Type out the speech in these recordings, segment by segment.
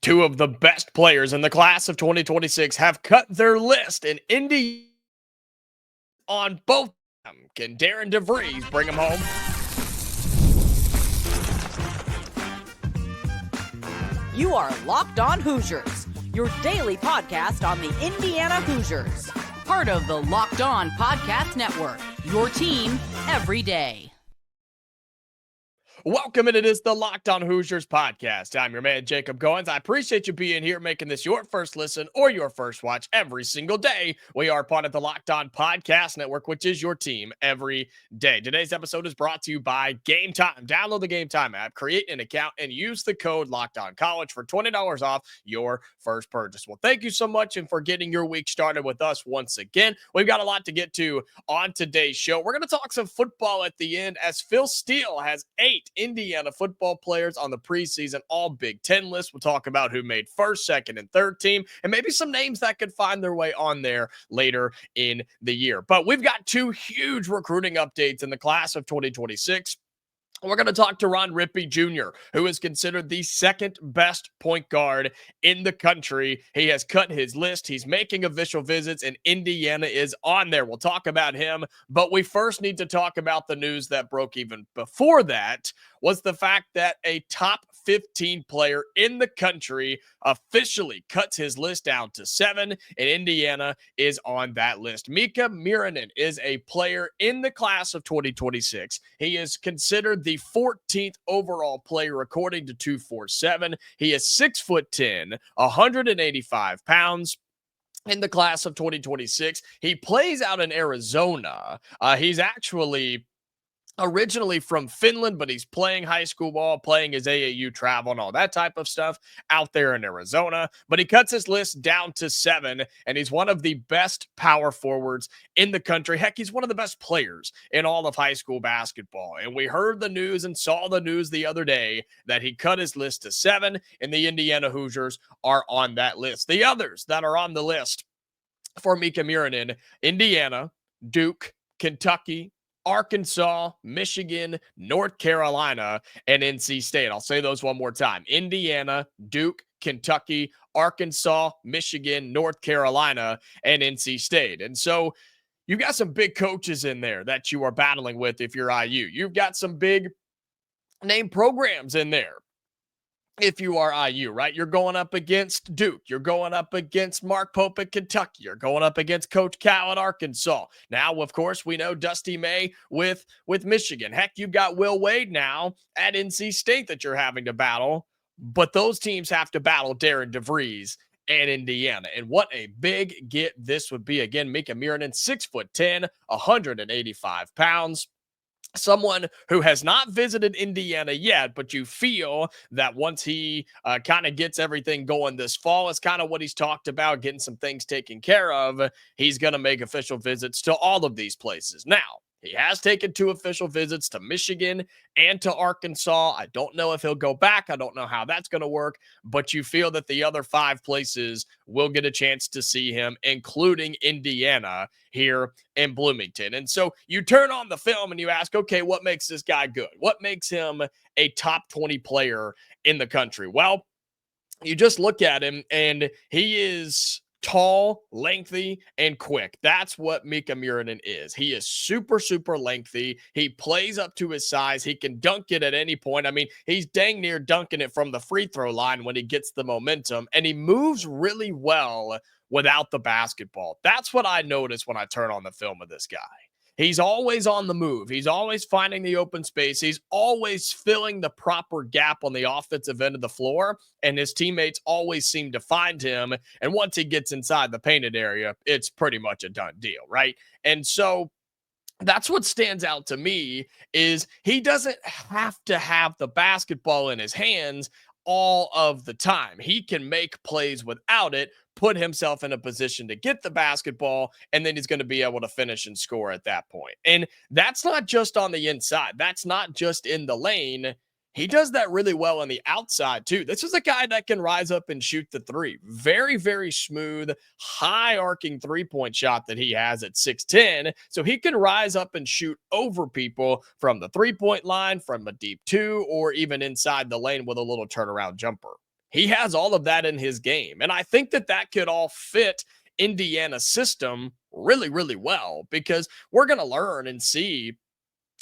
Two of the best players in the class of 2026 have cut their list, and Indy on both of them. Can Darian Devries bring them home? You are Locked On Hoosiers, your daily podcast on the Indiana Hoosiers. Part of the Locked On Podcast Network, your team every day. Welcome, and it is the Locked On Hoosiers podcast. I'm your man, Jacob Goins. I appreciate you being here, making this your first listen or your first watch every single day. We are part of the Locked On Podcast Network, which is your team every day. Today's episode is brought to you by Game Time. Download the Game Time app, create an account, and use the code LOCKEDONCollege for $20 off your first purchase. Well, thank you so much and for getting your week started with us once again. We've got a lot to get to on today's show. We're going to talk some football at the end as Phil Steele has 8 Indiana football players on the preseason all Big Ten list. We'll talk about who made first, second, and third team, and maybe some names that could find their way on there later in the year. But we've got 2 huge recruiting updates in the class of 2026. We're going to talk to Deron Rippey Jr., who is considered the second best point guard in the country. He has cut his list. He's making official visits, and Indiana is on there. We'll talk about him, but we first need to talk about the news that broke even before that, was the fact that a top 15 player in the country officially cuts his list down to 7, and Indiana is on that list. Miika Muurinen is a player in the class of 2026. He is considered the 14th overall player according to 247. He is 6'10", 185 pounds. In the class of 2026, he plays out in Arizona. He's actually originally from Finland, but he's playing high school ball, playing his AAU travel and all that type of stuff out there in Arizona. But he cuts his list down to 7, and he's one of the best power forwards in the country. Heck, he's one of the best players in all of high school basketball. And we heard the news and saw the news the other day that he cut his list to 7, and the Indiana Hoosiers are on that list. The others that are on the list for Miika Muurinen: Indiana, Duke, Kentucky, Arkansas, Michigan, North Carolina, and NC State. I'll say those one more time: Indiana, Duke, Kentucky, Arkansas, Michigan, North Carolina, and NC State. And so you've got some big coaches in there that you are battling with if you're IU. You've got some big name programs in there if you are IU, right? You're going up against Duke. You're going up against Mark Pope at Kentucky. You're going up against Coach Cal at Arkansas. Now, of course, we know Dusty May with Michigan. Heck, you've got Will Wade now at NC State that you're having to battle. But those teams have to battle Darian Devries and Indiana. And what a big get this would be. Again, Miika Muurinen, 6'10", 185 pounds. Someone who has not visited Indiana yet, but you feel that once he kind of gets everything going this fall, is kind of what he's talked about, getting some things taken care of. He's going to make official visits to all of these places. Now, he has taken 2 official visits to Michigan and to Arkansas. I don't know if he'll go back. I don't know how that's going to work, but you feel that the other 5 places will get a chance to see him, including Indiana here in Bloomington. And so you turn on the film and you ask, okay, what makes this guy good? What makes him a top 20 player in the country? Well, you just look at him and he is tall, lengthy, and quick. That's what Miika Muurinen is. He is super, super lengthy. He plays up to his size. He can dunk it at any point. I mean, he's dang near dunking it from the free throw line when he gets the momentum, and he moves really well without the basketball. That's what I notice when I turn on the film of this guy. He's always on the move. He's always finding the open space. He's always filling the proper gap on the offensive end of the floor, and his teammates always seem to find him. And once he gets inside the painted area, it's pretty much a done deal, right? And so that's what stands out to me is he doesn't have to have the basketball in his hands all of the time. He can make plays without it, put himself in a position to get the basketball, and then he's going to be able to finish and score at that point. And that's not just on the inside. That's not just in the lane. He does that really well on the outside, too. This is a guy that can rise up and shoot the 3. Very, very smooth, high-arcing three-point shot that he has at 6'10". So he can rise up and shoot over people from the three-point line, from a deep 2, or even inside the lane with a little turnaround jumper. he has all of that in his game. And I think that that could all fit Indiana's system really, really well, because we're going to learn and see,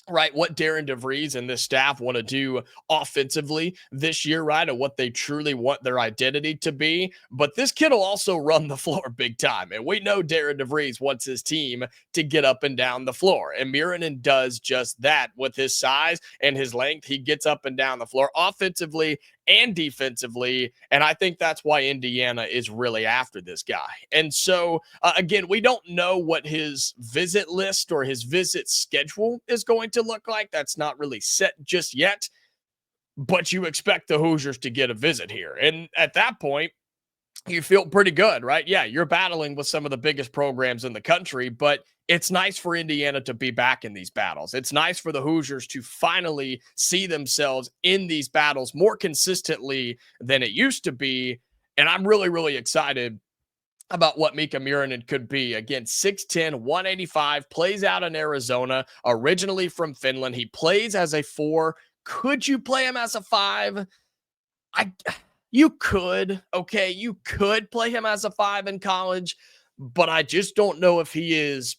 right, what Darian Devries and this staff want to do offensively this year, right, and what they truly want their identity to be. But this kid will also run the floor big time. And we know Darian Devries wants his team to get up and down the floor. And Muurinen does just that with his size and his length. He gets up and down the floor offensively and defensively. And I think that's why Indiana is really after this guy. And so, again, we don't know what his visit list or his visit schedule is going to look like. That's not really set just yet. But you expect the Hoosiers to get a visit here. And at that point, you feel pretty good, right? Yeah, you're battling with some of the biggest programs in the country, but it's nice for Indiana to be back in these battles. It's nice for the Hoosiers to finally see themselves in these battles more consistently than it used to be. And I'm really, really excited about what Miika Muurinen could be. Again, 6'10", 185, plays out in Arizona, originally from Finland. He plays as a 4. Could you play him as a 5? You could, okay, you could play him as a 5 in college, but I just don't know if he is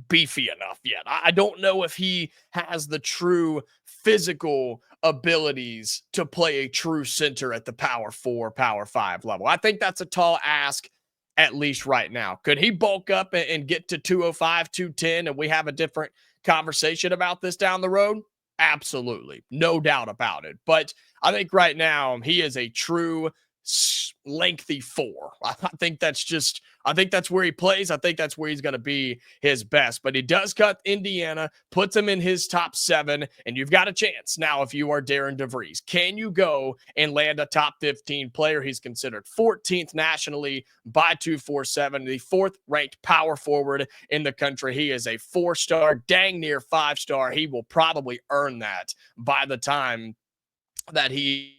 beefy enough yet. I don't know if he has the true physical abilities to play a true center at the power 4, power 5 level. I think that's a tall ask, at least right now. Could he bulk up and get to 205, 210, and we have a different conversation about this down the road? Absolutely. No doubt about it. But I think right now he is a true lengthy 4. I think that's where he plays. I think that's where he's going to be his best. But he does cut Indiana, puts him in his top 7, and you've got a chance now if you are Darian Devries. Can you go and land a top 15 player? He's considered 14th nationally by 247, the 4th ranked power forward in the country. He is a 4-star, dang near 5-star. He will probably earn that by the time that he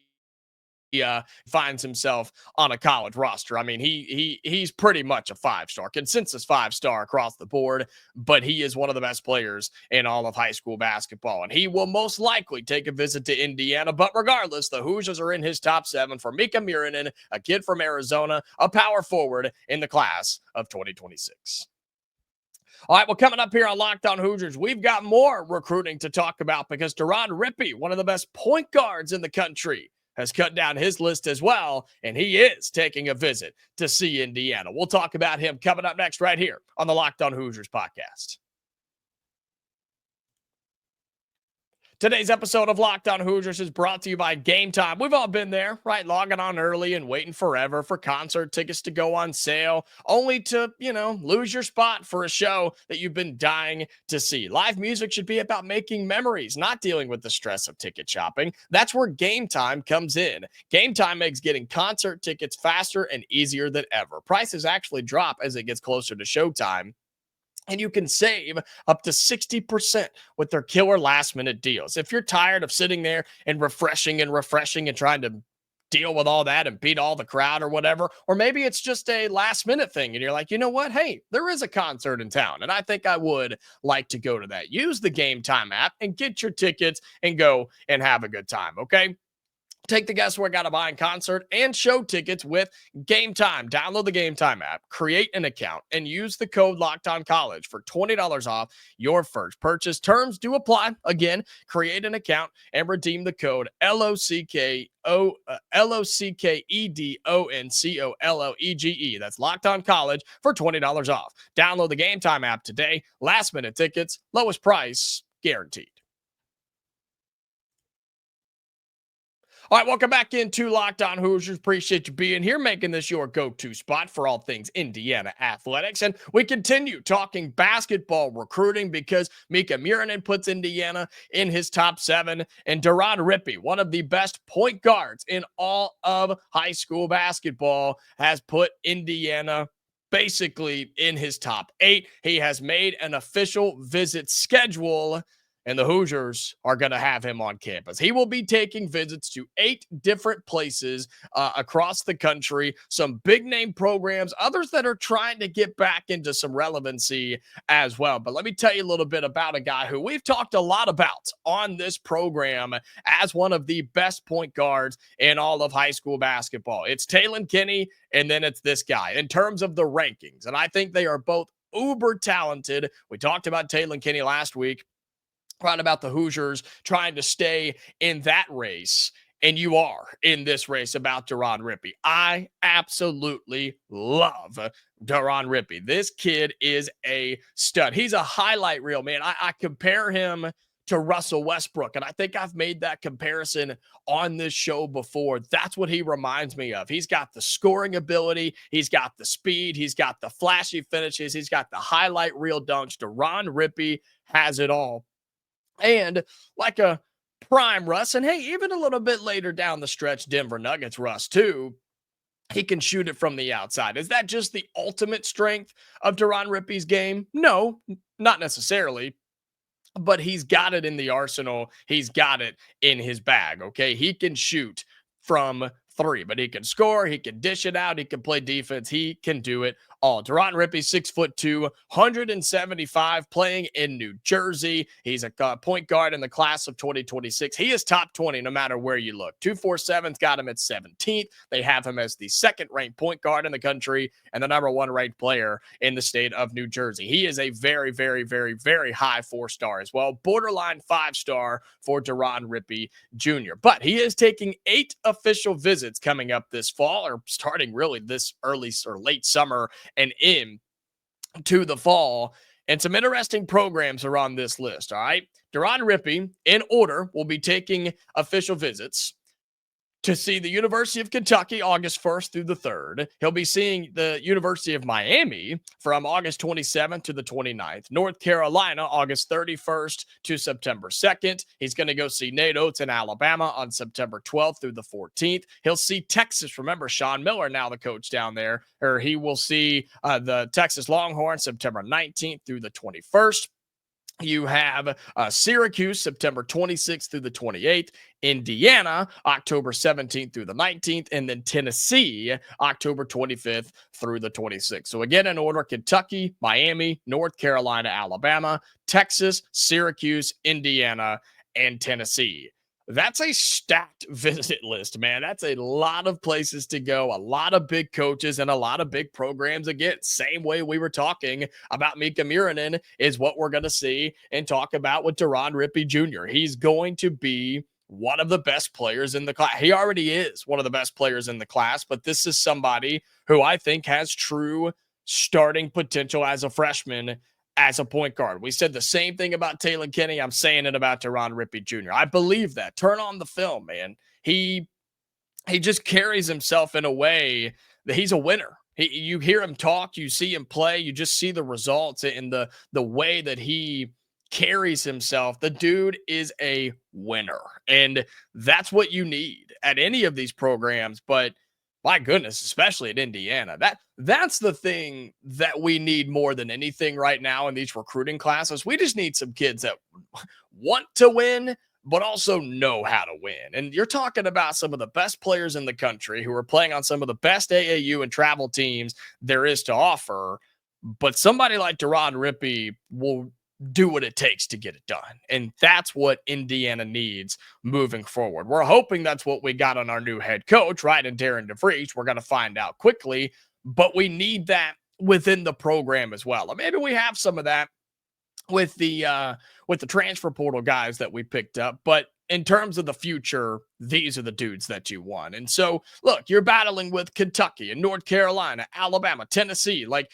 finds himself on a college roster. I mean, he's pretty much a 5-star, consensus 5-star across the board, but he is one of the best players in all of high school basketball, and he will most likely take a visit to Indiana. But regardless, the Hoosiers are in his top 7 for Miika Muurinen, a kid from Arizona, a power forward in the class of 2026. All right, well, coming up here on Locked On Hoosiers, we've got more recruiting to talk about because Deron Rippey, one of the best point guards in the country, has cut down his list as well, and he is taking a visit to see Indiana. We'll talk about him coming up next right here on the Locked On Hoosiers podcast. Today's episode of Locked On Hoosiers is brought to you by Game Time. We've all been there, right? Logging on early and waiting forever for concert tickets to go on sale, only to, lose your spot for a show that you've been dying to see. Live music should be about making memories, not dealing with the stress of ticket shopping. That's where Game Time comes in. Game Time makes getting concert tickets faster and easier than ever. Prices actually drop as it gets closer to showtime. And you can save up to 60% with their killer last-minute deals. If you're tired of sitting there and refreshing and trying to deal with all that and beat all the crowd or whatever, or maybe it's just a last-minute thing and you're like, you know what? Hey, there is a concert in town, and I think I would like to go to that. Use the Game Time app and get your tickets and go and have a good time, okay? Take the guesswork out of buying concert and show tickets with Game Time. Download the Game Time app, create an account, and use the code LOCKEDONCollege for $20 off your first purchase. Terms do apply. Again, create an account and redeem the code LOCKEDONCOLLEGE. That's Locked On College for $20 off. Download the Game Time app today. Last minute tickets, lowest price guaranteed. All right, welcome back into Locked On Hoosiers. Appreciate you being here, making this your go-to spot for all things Indiana athletics. And we continue talking basketball recruiting because Miika Muurinen puts Indiana in his top 7. And Deron Rippey, one of the best point guards in all of high school basketball, has put Indiana basically in his top 8. He has made an official visit schedule and the Hoosiers are going to have him on campus. He will be taking visits to 8 different places across the country, some big name programs, others that are trying to get back into some relevancy as well. But let me tell you a little bit about a guy who we've talked a lot about on this program as one of the best point guards in all of high school basketball. It's Taylon Kinney, and then it's this guy in terms of the rankings. And I think they are both uber talented. We talked about Taylon Kinney last week, right, about the Hoosiers trying to stay in that race. And you are in this race about Deron Rippey. I absolutely love Deron Rippey. This kid is a stud. He's a highlight reel, man. I compare him to Russell Westbrook, and I think I've made that comparison on this show before. That's what he reminds me of. He's got the scoring ability. He's got the speed. He's got the flashy finishes. He's got the highlight reel dunks. Deron Rippey has it all. And like a prime Russ, and hey, even a little bit later down the stretch, Denver Nuggets Russ too, he can shoot it from the outside. Is that just the ultimate strength of Deron Rippey's game? No, not necessarily. But he's got it in the arsenal. He's got it in his bag, okay? He can shoot from 3, but he can score. He can dish it out. He can play defense. He can do it all. Deron Rippey, 6'2", 175, playing in New Jersey. He's a point guard in the class of 2026. He is top 20 no matter where you look. 247's got him at 17th. They have him as the second-ranked point guard in the country and the number 1 ranked player in the state of New Jersey. He is a very, very, very, very high 4-star as well. Borderline 5-star for Deron Rippey Jr. But he is taking 8 official visits coming up this fall, or starting really this early or late summer and in to the fall. And some interesting programs are on this list, all right? Deron Rippey, in order, will be taking official visits to see the University of Kentucky August 1st through the 3rd. He'll be seeing the University of Miami from August 27th to the 29th. North Carolina, August 31st to September 2nd. He's going to go see Nate Oates in Alabama on September 12th through the 14th. He'll see Texas. Remember, Sean Miller, now the coach down there. Or he will see the Texas Longhorns September 19th through the 21st. You have Syracuse, September 26th through the 28th, Indiana, October 17th through the 19th, and then Tennessee, October 25th through the 26th. So again, in order, Kentucky, Miami, North Carolina, Alabama, Texas, Syracuse, Indiana, and Tennessee. That's a stacked visit list, man. That's a lot of places to go, a lot of big coaches and a lot of big programs. Again, same way we were talking about Miika Muurinen is what we're going to see and talk about with Deron Rippey Jr. He's going to be one of the best players in the class. He already is one of the best players in the class, but this is somebody who I think has true starting potential as a freshman as a point guard. We said the same thing about Taylon Kinney. I'm saying it about Deron Rippey Jr. I believe that. Turn on the film, man. He just carries himself in a way that he's a winner. You hear him talk, you see him play, you just see the results in the way that he carries himself. The dude is a winner, and that's what you need at any of these programs. But my goodness, especially at Indiana, that's the thing that we need more than anything right now in these recruiting classes. We just need some kids that want to win, but also know how to win. And you're talking about some of the best players in the country who are playing on some of the best AAU and travel teams there is to offer. But somebody like Deron Rippey will do what it takes to get it done. And that's what Indiana needs moving forward. We're hoping that's what we got on our new head coach, right? And Darian Devries. We're going to find out quickly, but we need that within the program as well. Or maybe we have some of that with the transfer portal guys that we picked up. But in terms of the future, these are the dudes that you want. And so, look, you're battling with Kentucky and North Carolina, Alabama, Tennessee. Like,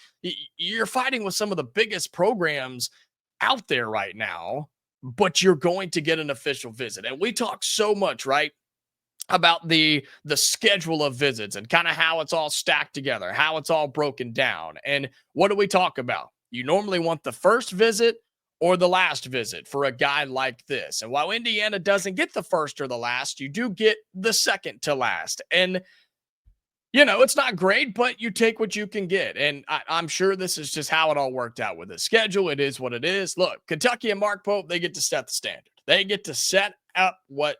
you're fighting with some of the biggest programs out there right now, but you're going to get an official visit. And we talk so much, right, about the schedule of visits and kind of how it's all stacked together, how it's all broken down. And what do we talk about? You normally want the first visit or the last visit for a guy like this. And while Indiana doesn't get the first or the last, you do get the second to last. And it's not great, but you take what you can get. And I'm sure this is just how it all worked out with the schedule. It is what it is. Look, Kentucky and Mark Pope, they get to set the standard. They get to set up what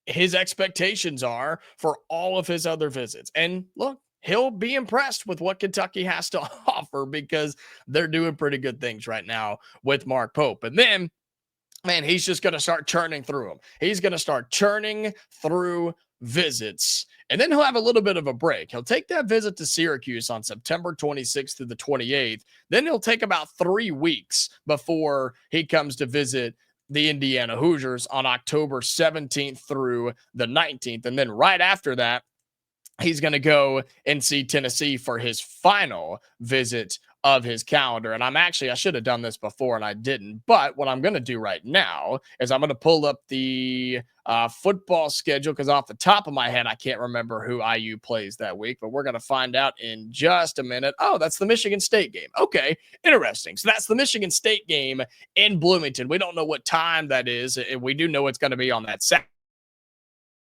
his expectations are for all of his other visits. And look, he'll be impressed with what Kentucky has to offer because they're doing pretty good things right now with Mark Pope. And then, man, he's just going to start churning through them. He's going to start churning through visits, and then he'll have a little bit of a break. He'll take that visit to Syracuse on September 26th through the 28th. Then he'll take about 3 weeks before he comes to visit the Indiana Hoosiers on October 17th through the 19th. And then right after that, he's going to go and see Tennessee for his final visit of his calendar. And I should have done this before and I didn't. But what I'm going to do right now is I'm going to pull up the football schedule, because off the top of my head, I can't remember who IU plays that week, but we're going to find out in just a minute. Oh, that's the Michigan State game. Okay, interesting. So that's the Michigan State game in Bloomington. We don't know what time that is. We do know it's going to be on that Saturday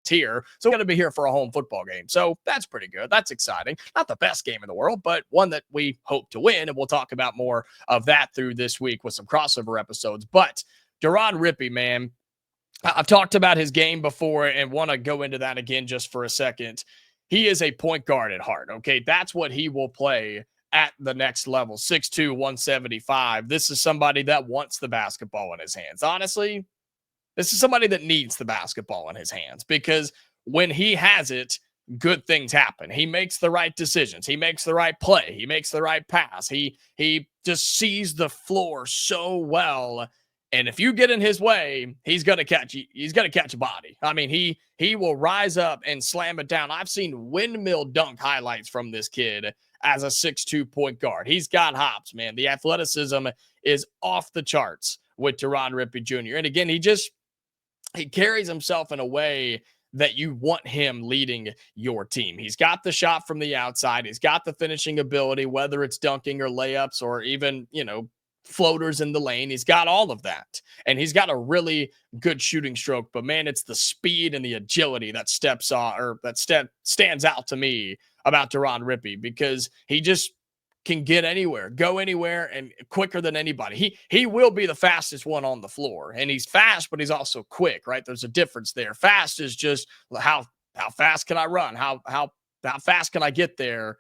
here. So we're going to be here for a home football game. So that's pretty good. That's exciting. Not the best game in the world, but one that we hope to win. And we'll talk about more of that through this week with some crossover episodes. But Deron Rippey, man, I've talked about his game before and want to go into that again just for a second. He is a point guard at heart. Okay. That's what he will play at the next level. 6'2", 175. This is somebody that wants the basketball in his hands. Honestly, this is somebody that needs the basketball in his hands, because when he has it, good things happen. He makes the right decisions. He makes the right play. He makes the right pass. He just sees the floor so well. And if you get in his way, he's going to catch you. He's going to catch a body. I mean, he will rise up and slam it down. I've seen windmill dunk highlights from this kid as a 6'2" point guard. He's got hops, man. The athleticism is off the charts with Deron Rippey Jr. And again, he carries himself in a way that you want him leading your team. He's got the shot from the outside. He's got the finishing ability, whether it's dunking or layups or even, floaters in the lane. He's got all of that. And he's got a really good shooting stroke, but man, it's the speed and the agility that stands out to me about Deron Rippey, because he just can get anywhere, go anywhere, and quicker than anybody. He will be the fastest one on the floor, and he's fast, but he's also quick, right? There's a difference there. Fast is just how fast can I run? How fast can I get there?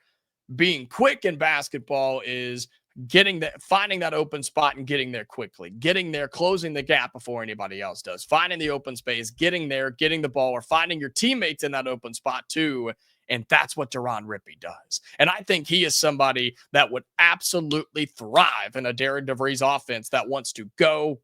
Being quick in basketball is finding that open spot and getting there quickly, getting there, closing the gap before anybody else does, finding the open space, getting there, getting the ball, or finding your teammates in that open spot too. And that's what Deron Rippey does. And I think he is somebody that would absolutely thrive in a Darian Devries offense that wants to go,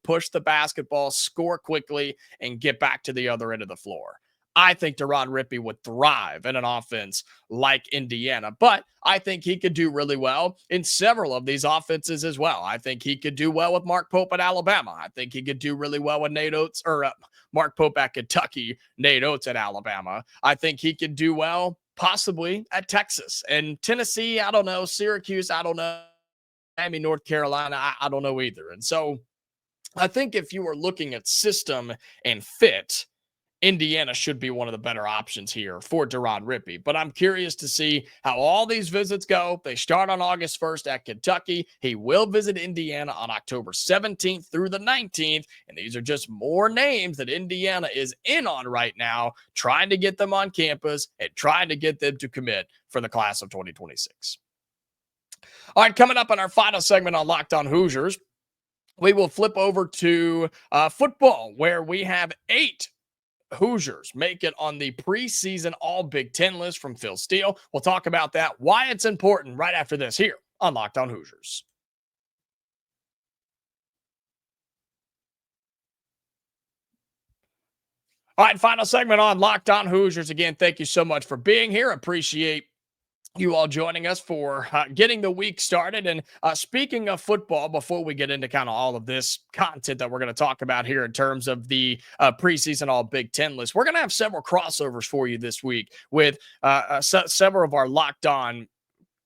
push the basketball, score quickly, and get back to the other end of the floor. I think Deron Rippey would thrive in an offense like Indiana, but I think he could do really well in several of these offenses as well. I think he could do well with Mark Pope at Alabama. I think he could do really well with Nate Oates, or Mark Pope at Kentucky, Nate Oates at Alabama. I think he could do well possibly at Texas and Tennessee. I don't know. Syracuse, I don't know. Miami, North Carolina, I don't know either. And so I think if you were looking at system and fit, Indiana should be one of the better options here for Deron Rippey. But I'm curious to see how all these visits go. They start on August 1st at Kentucky. He will visit Indiana on October 17th through the 19th. And these are just more names that Indiana is in on right now, trying to get them on campus and trying to get them to commit for the class of 2026. All right, coming up on our final segment on Locked On Hoosiers, we will flip over to football, where we have 8 Hoosiers make it on the preseason All Big Ten list from Phil Steele. We'll talk about that, why it's important, right after this here on Locked On Hoosiers. All right, final segment on Locked On Hoosiers. Again, thank you so much for being here. Appreciate you all joining us for getting the week started. And speaking of football, before we get into kind of all of this content that we're going to talk about here in terms of the preseason All Big Ten list, we're going to have several crossovers for you this week with several of our Locked On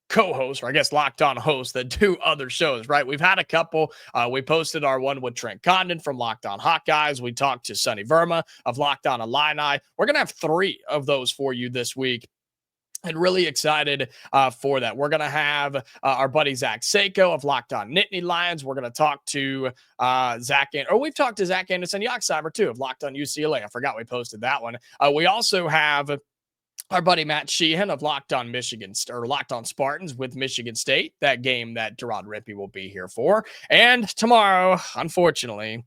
co-hosts, or I guess Locked On hosts that do other shows, right? We've had a couple. We posted our one with Trent Condon from Locked On Hawkeyes. We talked to Sonny Verma of Locked On Illini. We're going to have 3 of those for you this week. and really excited for that. We're going to have our buddy Zach Seiko of Locked On Nittany Lions. We're going to talk to we've talked to Zach Anderson Yoxsimer too of Locked On UCLA. I forgot we posted that one. We also have our buddy Matt Sheehan of Locked On Michigan or Locked On Spartans with Michigan State, that game that Deron Rippey will be here for. And tomorrow, unfortunately,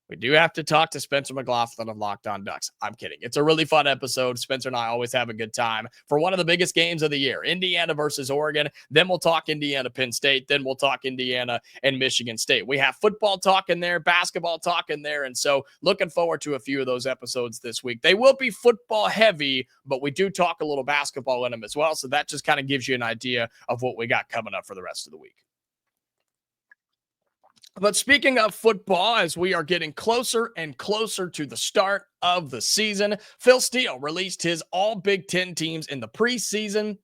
we do have to talk to Spencer McLaughlin of Locked On Ducks. I'm kidding. It's a really fun episode. Spencer and I always have a good time for one of the biggest games of the year, Indiana versus Oregon. Then we'll talk Indiana, Penn State. Then we'll talk Indiana and Michigan State. We have football talk in there, basketball talk in there. And so looking forward to a few of those episodes this week. They will be football heavy, but we do talk a little basketball in them as well. So that just kind of gives you an idea of what we got coming up for the rest of the week. But speaking of football, as we are getting closer and closer to the start of the season, Phil Steele released his all Big Ten teams in the preseason.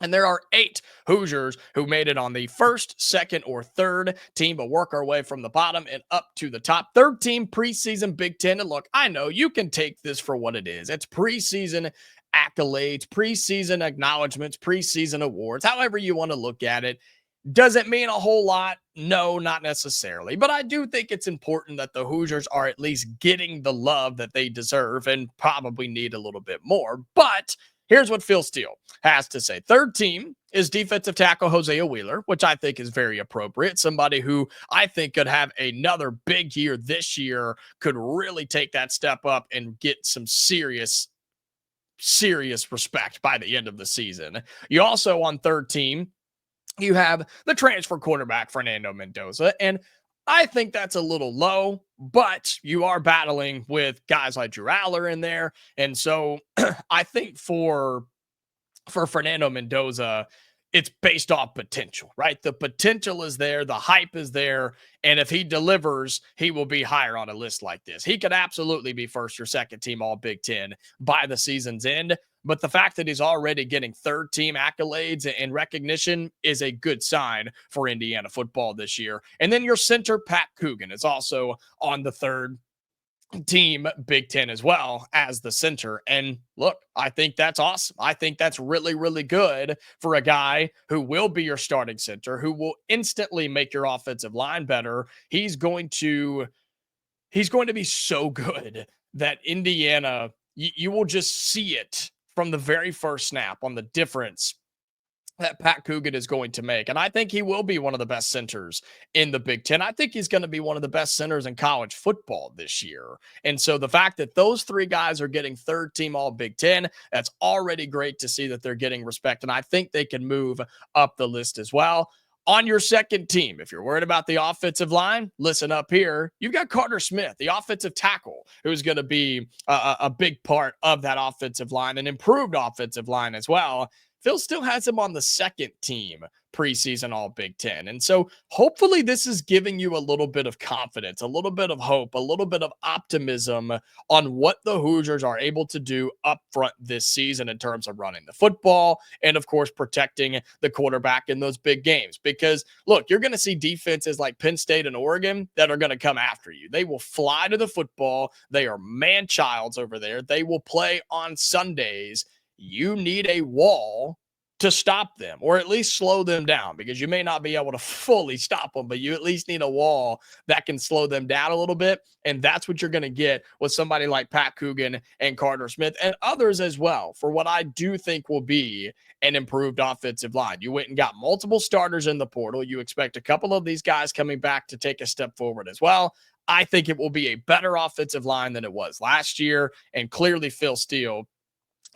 And there are 8 Hoosiers who made it on the first, second, or third team, but work our way from the bottom and up to the top. Third team preseason Big Ten. And look, I know you can take this for what it is. It's preseason accolades, preseason acknowledgments, preseason awards, however you want to look at it. Does it mean a whole lot? No, not necessarily. But I do think it's important that the Hoosiers are at least getting the love that they deserve and probably need a little bit more. But here's what Phil Steele has to say. Third team is defensive tackle Hosea Wheeler, which I think is very appropriate. Somebody who I think could have another big year this year, could really take that step up and get some serious respect by the end of the season. You also on third team, you have the transfer quarterback, Fernando Mendoza, and I think that's a little low, but you are battling with guys like Drew Aller in there, and so I think for Fernando Mendoza, it's based off potential, right? The potential is there, the hype is there, and if he delivers, he will be higher on a list like this. He could absolutely be first or second team all Big Ten by the season's end. But the fact that he's already getting third team accolades and recognition is a good sign for Indiana football this year. And then your center, Pat Coogan, is also on the third team Big Ten as well as the center. And look, I think that's awesome. I think that's really, really good for a guy who will be your starting center, who will instantly make your offensive line better. He's going to be so good that Indiana, you will just see it from the very first snap on the difference that Pat Coogan is going to make. And I think he will be one of the best centers in the Big Ten. I think he's going to be one of the best centers in college football this year. And so the fact that those 3 guys are getting third team all Big Ten, that's already great to see that they're getting respect. And I think they can move up the list as well. On your second team, if you're worried about the offensive line, listen up here. You've got Carter Smith, the offensive tackle, who's going to be a big part of that offensive line, an improved offensive line as well. Phil still has him on the second team preseason all Big Ten. And so hopefully this is giving you a little bit of confidence, a little bit of hope, a little bit of optimism on what the Hoosiers are able to do up front this season in terms of running the football and, of course, protecting the quarterback in those big games. Because, look, you're going to see defenses like Penn State and Oregon that are going to come after you. They will fly to the football. They are man-childs over there. They will play on Sundays. You need a wall to stop them, or at least slow them down, because you may not be able to fully stop them, but you at least need a wall that can slow them down a little bit. And that's what you're going to get with somebody like Pat Coogan and Carter Smith and others as well, for what I do think will be an improved offensive line. You went and got multiple starters in the portal. You expect a couple of these guys coming back to take a step forward as well. I think it will be a better offensive line than it was last year. And clearly Phil Steele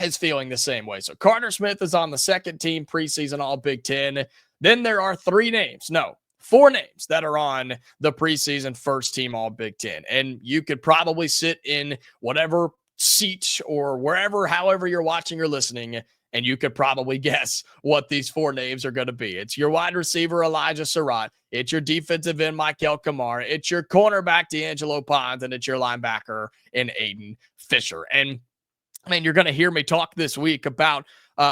is feeling the same way. So Carter Smith is on the second team preseason all Big Ten. Then there are 4 names that are on the preseason first team all Big Ten. And you could probably sit in whatever seat or wherever, however you're watching or listening, and you could probably guess what these 4 names are going to be. It's your wide receiver, Elijah Sarratt. It's your defensive end, Mikail Kamara. It's your cornerback, D'Angelo Pons, and it's your linebacker in Aiden Fisher. And I mean, you're going to hear me talk this week about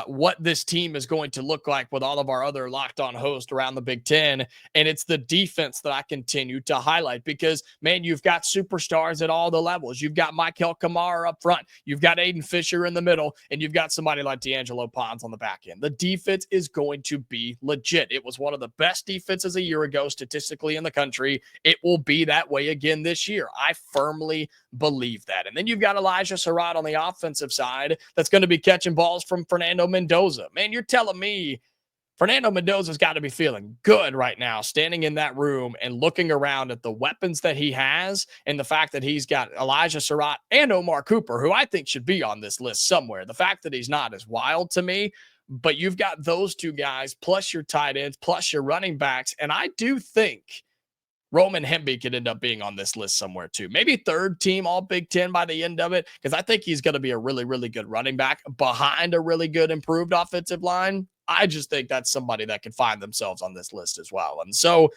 what this team is going to look like with all of our other Locked On hosts around the Big Ten. And it's the defense that I continue to highlight because, man, you've got superstars at all the levels. You've got Mikail Kamara up front. You've got Aiden Fisher in the middle. And you've got somebody like D'Angelo Pons on the back end. The defense is going to be legit. It was one of the best defenses a year ago statistically in the country. It will be that way again this year. I firmly believe that. And then you've got Elijah Sarratt on the offensive side that's going to be catching balls from Fernando Mendoza. Man, you're telling me Fernando Mendoza's got to be feeling good right now, standing in that room and looking around at the weapons that he has and the fact that he's got Elijah Sarratt and Omar Cooper, who I think should be on this list somewhere. The fact that he's not is wild to me, but you've got those two guys plus your tight ends plus your running backs. And I do think Roman Hemby could end up being on this list somewhere too. Maybe third team all Big Ten by the end of it, because I think he's going to be a really, really good running back behind a really good improved offensive line. I just think that's somebody that could find themselves on this list as well. And so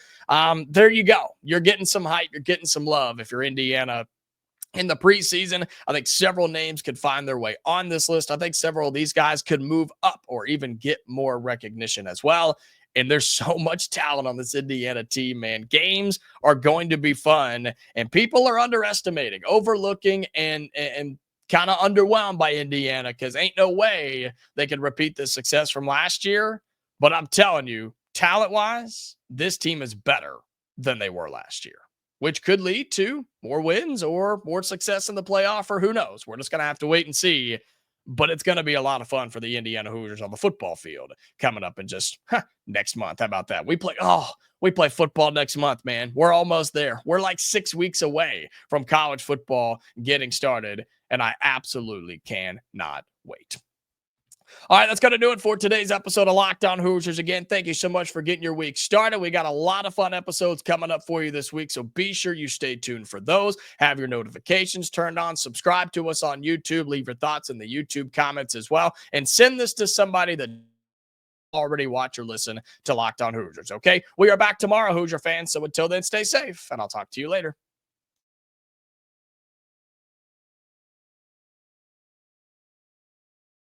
there you go. You're getting some hype. You're getting some love if you're Indiana in the preseason. I think several names could find their way on this list. I think several of these guys could move up or even get more recognition as well. And there's so much talent on this Indiana team, man. Games are going to be fun, and people are underestimating, overlooking, and kind of underwhelmed by Indiana because ain't no way they can repeat the success from last year. But I'm telling you, talent-wise, this team is better than they were last year, which could lead to more wins or more success in the playoff, or who knows? We're just going to have to wait and see. But it's going to be a lot of fun for the Indiana Hoosiers on the football field coming up in just next month. How about that? We play football next month, man. We're almost there. We're like 6 weeks away from college football getting started, and I absolutely cannot wait. All right, that's going to do it for today's episode of Locked On Hoosiers. Again, thank you so much for getting your week started. We got a lot of fun episodes coming up for you this week, so be sure you stay tuned for those. Have your notifications turned on. Subscribe to us on YouTube. Leave your thoughts in the YouTube comments as well, and send this to somebody that already watch or listen to Locked On Hoosiers, okay? We are back tomorrow, Hoosier fans, so until then, stay safe, and I'll talk to you later.